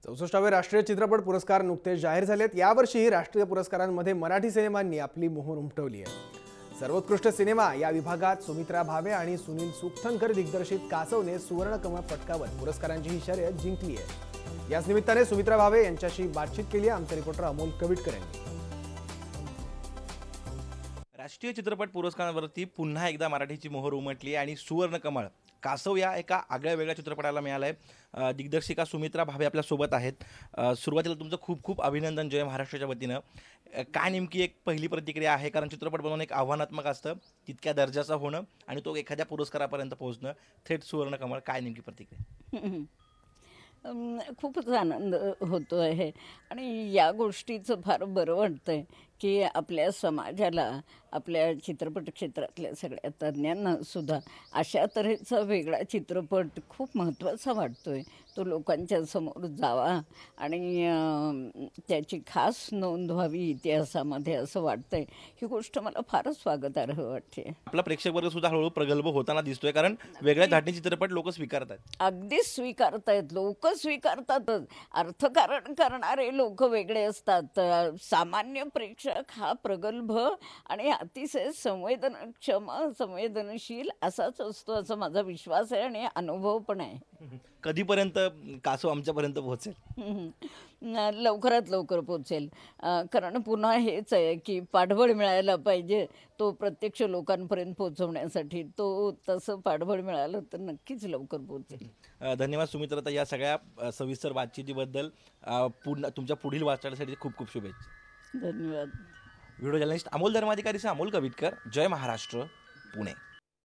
64वे राष्ट्रीय चित्रपट पुरस्कार नुकतेच जाहीर झालेत। यावर्षी राष्ट्रीय पुरस्कारांमध्ये मराठी सिनेमांनी आपली मोहोर उमटवली आहे। सर्वोत्कृष्ट सिनेमा या विभागात सुमित्रा भावे आणि सुनील सुक्थनकर दिग्दर्शित कासवने सुवर्ण कमळ पटकावत पुरस्कारांची ही शर्यत जिंकली आहे। याच निमित्ताने सुमित्रा भावे यांच्याशी बातचीत केली आहे आमचे रिपोर्टर अमोल कविटकर यांनी। राष्ट्रीय चित्रपट पुरस्कारांवरती पुन्हा एकदा मराठीची मोहोर उमटली आणि सुवर्ण कमळ कासव या एका आगळ्या वेगळ्या चित्रपटाला मिळालं आहे। दिग्दर्शिका सुमित्रा भावे आपल्या सोबत आहेत। सुरुवातीला तुमचं खूप खूप अभिनंदन जय महाराष्ट्राच्या वतीनं। काय नेमकी एक पहिली प्रतिक्रिया आहे, कारण चित्रपट बनवणं एक आव्हानात्मक असतं, तितक्या दर्जाचा होणं आणि तो एखाद्या पुरस्कारापर्यंत पोहोचणं, थेट सुवर्ण कमळ, काय नेमकी प्रतिक्रिया? खूपच आनंद होतो आहे आणि या गोष्टीचं फार बरं वाटतंय की आपल्या समाजाला, आपल्या चित्रपट क्षेत्रातल्या सगळ्या तज्ज्ञांना सुद्धा अशा तऱ्हेचा वेगळा चित्रपट खूप महत्त्वाचा वाटतोय। तो लोकांच्या समोर जावा आणि त्याची खास नोंद व्हावी इतिहासामध्ये असं वाटतंय। ही गोष्ट मला फारच स्वागतार्ह वाटते। आपला प्रेक्षक वर्ग सुद्धा हळूहळू प्रगल्भ होताना दिसतोय, कारण वेगळ्या धाटणी चित्रपट लोक स्वीकारतात। अगदीच स्वीकारतायत, लोक स्वीकारतातच। अर्थकारण करणारे लोक वेगळे असतात, सामान्य प्रेक्षक हा प्रगल्भ आणि अतिशय संवेदनक्षम, संवेदनशील असाच असतो, असा माझा विश्वास आहे आणि अनुभव पण आहे। कधीपर्यंत कासव आमच्यापर्यंत पोहोचेल? लवकरात लवकर पोहोचेल, कारण पुन्हा हेच आहे की पाठबळ मिळायला पाहिजे तो प्रत्यक्ष लोकांपर्यंत पोहोचवण्यासाठी। तो तसं पाठबळ मिळालं तर नक्कीच लवकर पोहोचेल। धन्यवाद सुमित्रा, या सगळ्या सविस्तर बातचीतीबद्दल। तुमच्या पुढील वाटचालीसाठी खूप खूप शुभेच्छा। धन्यवाद। व्हिडिओ जर्नलिस्ट अमोल धर्माधिकारीसह अमोल कविटकर, जय महाराष्ट्र, पुणे।